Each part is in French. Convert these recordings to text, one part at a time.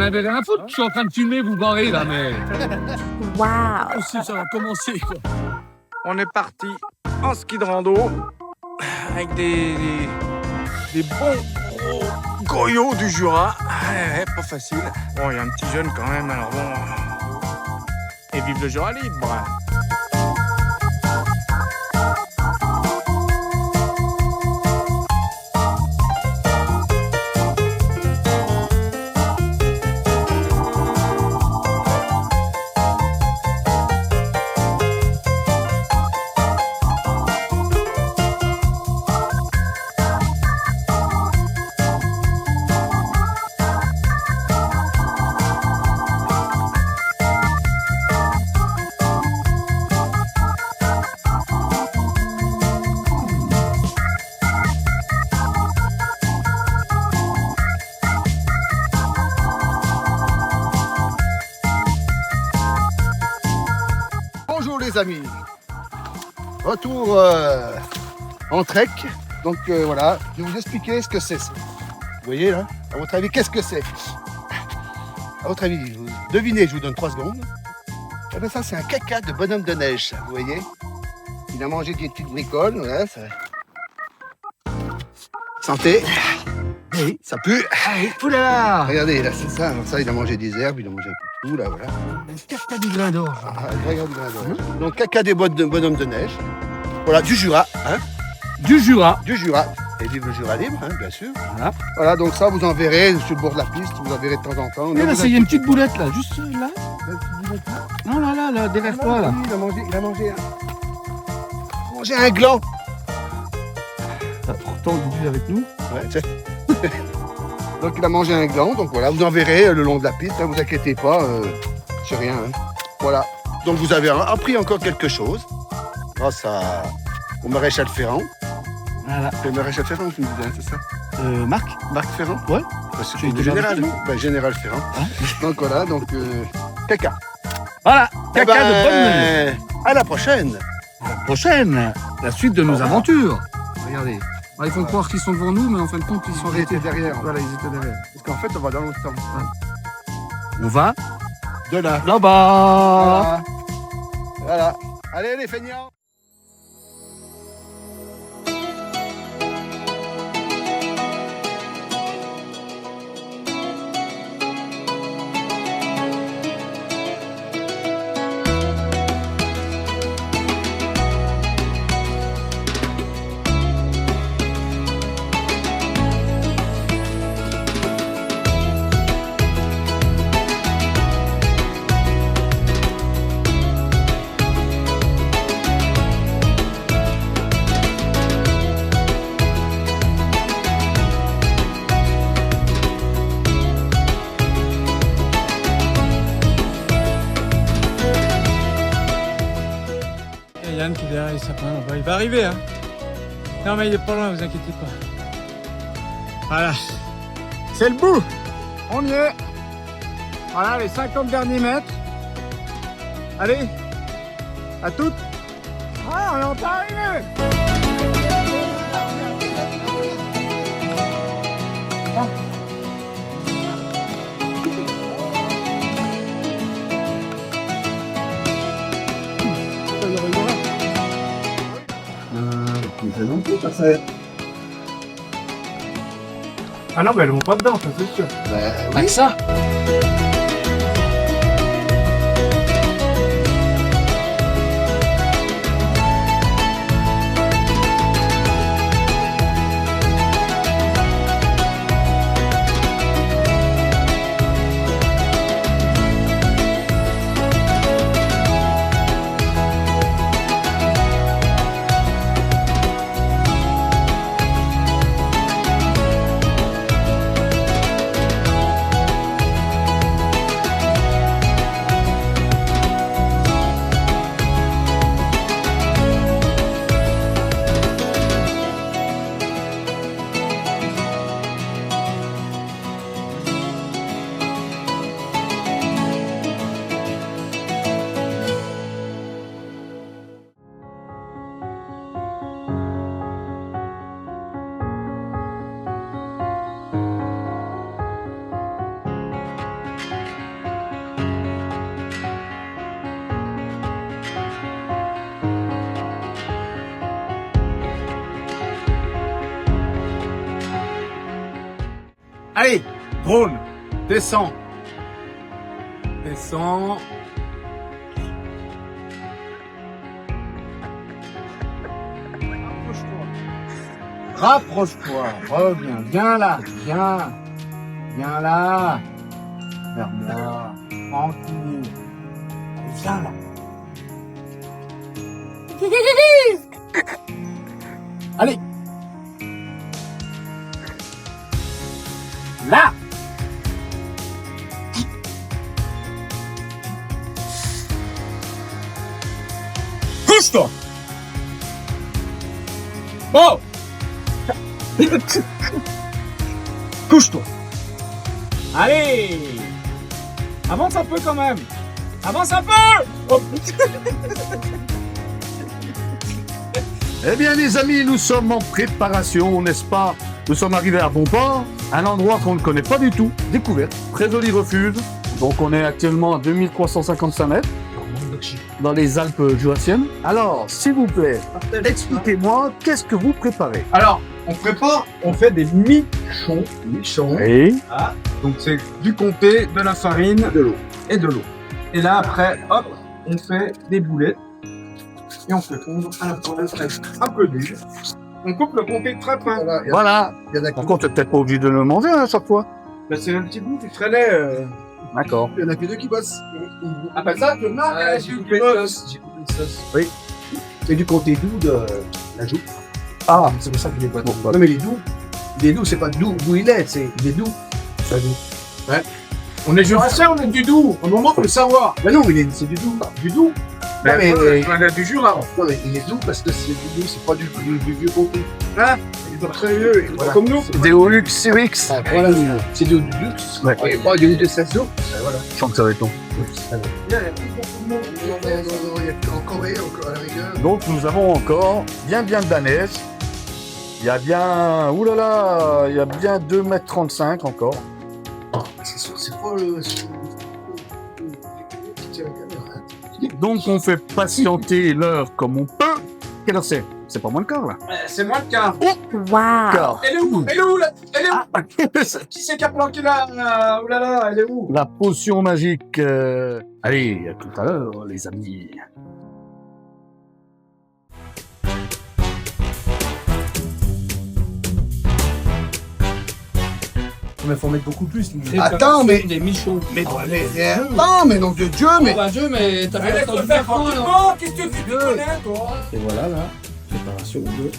avez rien à foutre. Je suis en train de filmer, vous barrez là, mais. Waouh! Aussi, ça va commencer, quoi. On est parti en ski de rando avec des bons gros goyots du Jura. Ouais, pas facile. Bon, il y a un petit jeune quand même, alors bon. Et vive le Jura libre! Bonjour les amis, retour en trek, donc voilà, je vais vous expliquer ce que c'est. Vous voyez là, à votre avis, qu'est-ce que c'est? À votre avis, devinez, je vous donne 3 secondes. Eh bien ça c'est un caca de bonhomme de neige, ça, vous voyez. Il a mangé des petites bricoles, voilà, ça... Santé. Oui, ça pue. Oulala! Regardez, là c'est ça, alors ça il a mangé des herbes, il a mangé un peu de tout, là voilà. Caca du grain d'or. Ah, regarde, donc caca des boîtes de bonhomme de neige. Voilà, du Jura, hein. Du Jura. Du Jura. Et vive le Jura libre, hein, bien sûr. Voilà, donc ça, vous en verrez sur le bord de la piste, vous en verrez de temps en temps. Mais là, il y a une petite boulette là, juste là. Non, là, derrière toi là. Il a mangé un gland. T'as pourtant du avec nous. Ouais, c'est... Donc il a mangé un gland, donc voilà, vous en verrez le long de la piste, hein, vous inquiétez pas, c'est rien. Hein. Voilà, donc vous avez appris encore quelque chose grâce au maréchal Ferrand. Voilà. C'est le maréchal Ferrand qui nous dit, c'est ça? Marc Ferrand? Ouais. C'est le général. Général Ferrand. Hein? Donc voilà, donc caca. Voilà, caca de bonne neige. À la prochaine. À la prochaine, la suite de nos aventures. Regardez. Ils font croire qu'ils sont devant nous, mais en fin de compte, ils sont arrêtés derrière. Voilà, ils étaient derrière. Parce qu'en fait, on va dans l'autre sens. On va de là. Là-bas. Voilà. Allez, les feignants. Yann qui est derrière les sapins là-bas. Il va arriver, hein. Non mais il est pas loin, vous inquiétez pas. Voilà. C'est le bout. On y est. Voilà les 50 derniers mètres. Allez. À toutes. Ah, on est en train d'arriver. Ah non, mais elles vont pas dedans, ça c'est sûr. Avec ça. Allez, drone, descends. Descends. Rapproche-toi, reviens, viens là, viens là, vers moi, tranquille, allez, viens là. Allez, là. Couche-toi. Bon. Couche-toi. Allez. Avance un peu quand même. Avance un peu. Oh. Eh bien les amis, nous sommes en préparation, n'est-ce pas? Nous sommes arrivés à bon port, un endroit qu'on ne connaît pas du tout, découverte, très joli refuge. Donc on est actuellement à 2355 mètres, dans les Alpes jurassiennes. Alors, s'il vous plaît, expliquez-moi, qu'est-ce que vous préparez? Alors, on prépare, on fait des michons. Oui. Ah, donc c'est du comté, de la farine, de l'eau et de l'eau. Et là après, hop, on fait des boulettes et on fait fondre à la poêle un peu d'huile. On coupe le comté très fin. Voilà. Par contre, t'es peut-être pas obligé de le manger à chaque fois. Ben, c'est un petit bout qui traînait. D'accord. Il y en a que deux qui bossent. Après ça, je marque J'ai coupé une sauce. Oui. C'est du comté doux de la joue. Ah, C'est pour ça qu'il est pas doux. Non mais il est doux, c'est pas doux d'où il est, il est doux. C'est doux. Ouais. On est jurassien, on est du doux. Au moment, faut le savoir. Mais non, c'est du doux. Du doux. Non, mais, on a du Jura. non, mais il est doux parce que c'est du doux, c'est pas du vieux comté. Hein? Il est très vieux, Voilà. comme nous. Deolux CX. Ah, voilà, c'est du luxe. Ouais. Et pas du 16 eaux. Voilà. Je sens que ça va être long. Il y a encore à la rigueur. Donc nous avons encore bien de la neige. Il y a bien, oulala, il y a bien 2,35 m encore. C'est pas le. Donc on fait patienter l'heure comme on peut. Quelle heure c'est? C'est pas moins de quart là. C'est moins de quart. Wow. Quart. Elle est où? Elle est où? Elle est où? Qui c'est qui a planqué là? Oulala, elle est où? La potion magique. Allez, à tout à l'heure les amis. Mais faut mettre beaucoup plus. Attends, mais. Des michons. Attends, mais nom de Dieu, mais. Bah Dieu, mais t'as Elle fait est attendu faire faire franchement, qu'est-ce que tu connais, toi? Et voilà là, préparation de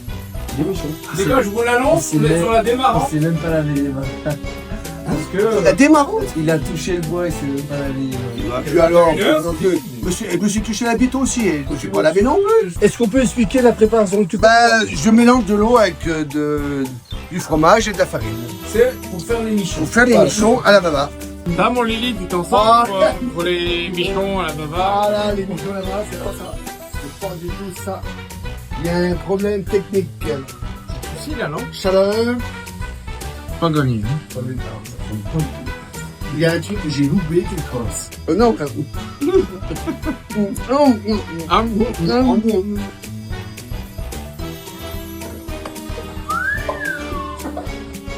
des michons. Les gars, je vous l'annonce, vous êtes sur la démarrante. C'est même pas lavé les mains. Parce que. La démarrante. Il a touché le bois et c'est même pas lavé les mains. Puis alors, je me suis touché la bite aussi, et je ne suis pas lavé non plus. Est-ce qu'on peut expliquer la préparation que tu Bah, je mélange de l'eau avec du fromage et de la farine. C'est pour faire les michons. Pour faire les michons à la bava. Là, mon Lily, tu t'en sors pour les michons à la bava. Voilà, les michons à la bava, c'est pas ça. C'est pas du tout ça. Il y a un problème technique. Si, là, non? Chaleur. Pas gagné. Il y a un truc que j'ai loupé, tu le penses. Non, non.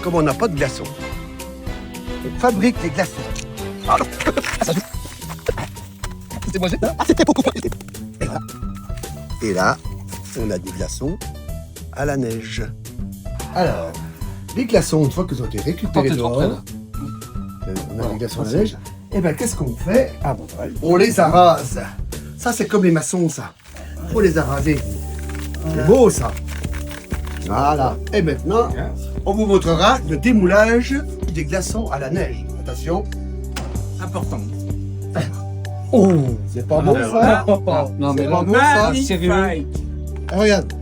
Comme on n'a pas de glaçons, on fabrique des glaçons. Et là, on a des glaçons à la neige. Alors, les glaçons, une fois qu'ils ont été récupérés dehors, on a des glaçons à la neige, et ben qu'est-ce qu'on fait? On les arrase. Ça, c'est comme les maçons, ça. Faut les araser. C'est beau, ça. Voilà. Et maintenant, on vous montrera le démoulage des glaçons à la neige. Attention. Important. Oh, c'est pas beau, ça? Non mais C'est pas là, beau, ça? sérieux. Ah, regarde.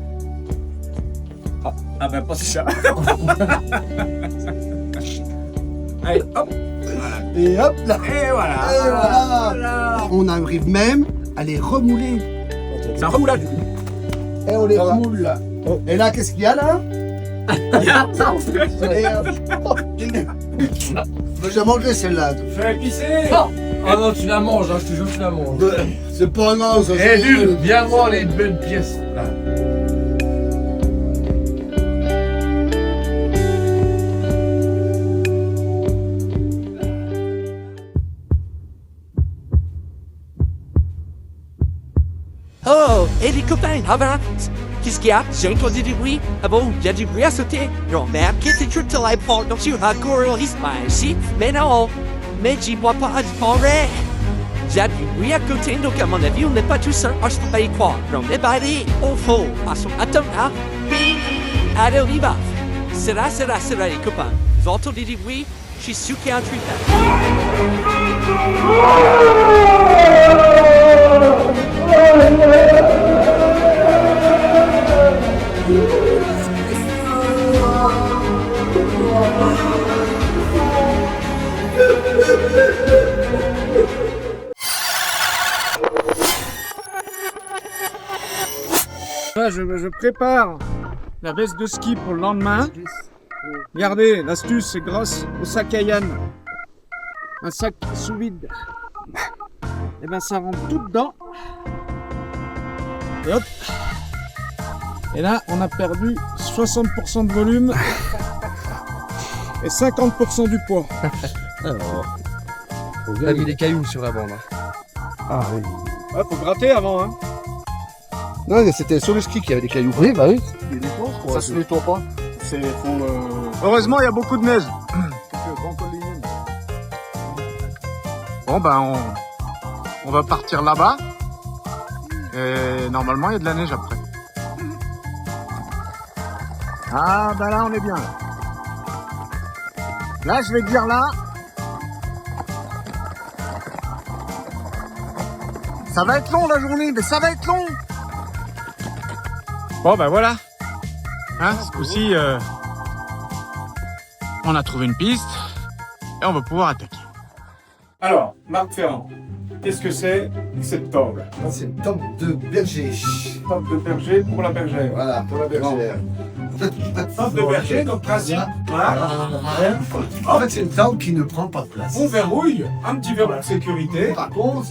Ah ben, pas ça. Allez, hop. Et hop là. Et voilà. Et voilà. On arrive même à les remouler. C'est un remoulage. Et on les remoule là. Et là, qu'est-ce qu'il y a là? J'ai mangé celle-là. Fais épicer. Ah non, tu la manges, hein, je te jure, tu la manges. C'est pas grave, ça. Eh, Lul, viens voir les belles pièces. Là. Ah ben, qu'est-ce qu'il y a? J'ai entendu du bruit. Ah bon, il y a du bruit à sauter? Non, mais inquiétez-vous de l'iPod, donc tu as gorilles, ici. Mais non, mais j'y vois pas de forêt. Il y a du bruit à côté, donc à mon avis, on n'est pas tout seul. Ah, je peux pas y croire. Non, mais bah, allez, au fond. Attends, hein? Allez, on y va. C'est là, les copains. Vous avez entendu du bruit? Je suis sûr qu'il y a un truc là. Là, je prépare la veste de ski pour le lendemain. Regardez, l'astuce, c'est grâce au sac à Yann. Un sac sous vide. Et ben ça rentre tout dedans. Et hop. Et là, on a perdu 60% de volume et 50% du poids. Il a mis des cailloux sur la bande. Ah oui. Ouais, faut gratter avant, hein. Non, mais c'était sur le ski qu'il y avait des cailloux. Oui, bah oui. Ça se nettoie pas. Heureusement, il y a beaucoup de neige. Bon, ben, on va partir là-bas. Et normalement, il y a de la neige après. Ah, ben là, on est bien. Là, je vais dire là. Ça va être long la journée, mais ça va être long. Bon, ben voilà. Hein, ce coup-ci, on a trouvé une piste et on va pouvoir attaquer. Alors, Marc Ferrand, qu'est-ce que c'est que cette table? C'est une tente de berger. Table de berger pour la bergère. Voilà, pour la bergère. Table de berger, donc principe. Voilà. En fait, c'est une tente qui ne prend pas de place. On verrouille, un petit verrou de sécurité. Par contre,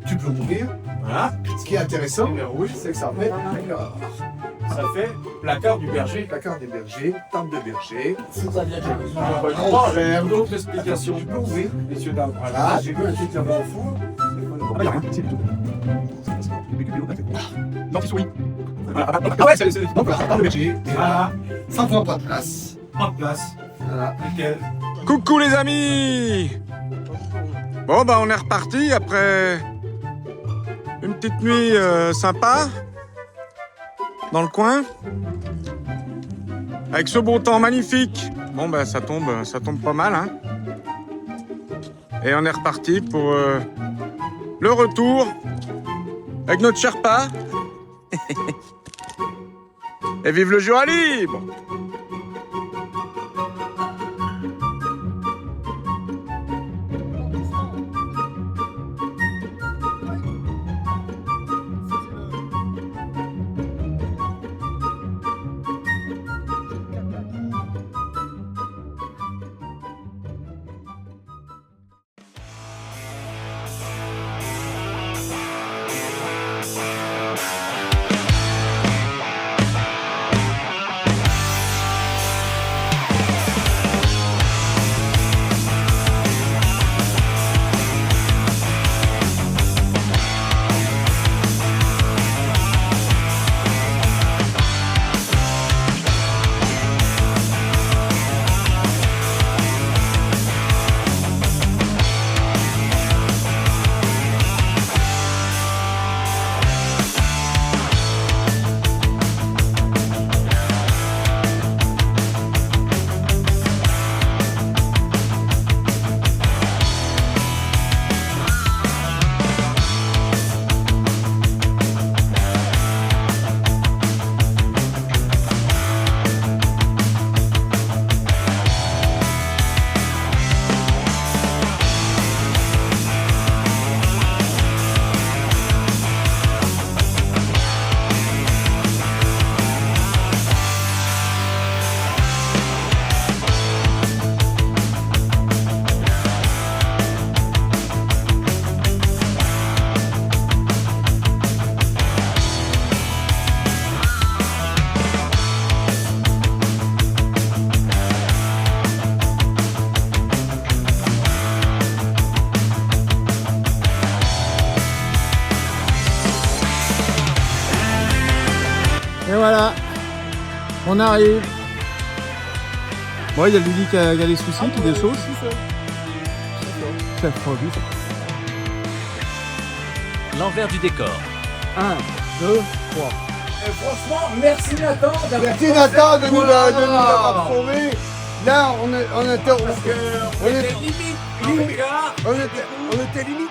tu peux ouvrir. Voilà. Ce qui est intéressant, c'est que ça fait Ça fait placard du berger. placard des bergers, tente de berger. J'ai d'autres explications. Tu peux ouvrir. Messieurs, dames, voilà. Ah, j'ai vu un truc là-bas au four. Dentifrice. Ah ouais, c'est donc la tente de berger. Et Voilà. là, ça prend pas de place. En place. Voilà. Nickel. Coucou les amis. Bon bah on est reparti après une petite nuit sympa dans le coin avec ce beau temps magnifique. Bon bah ça tombe pas mal hein. Et on est reparti pour le retour avec notre Sherpa. Et vive le Jura libre. On arrive. Bon, il y a Lily qui a des soucis, qui des choses. C'est trop vite. L'envers du décor. 1, 2, 3. Et franchement, merci Nathan d'avoir Merci Nathan de nous avoir sauvés. Là, on était limite. On était limite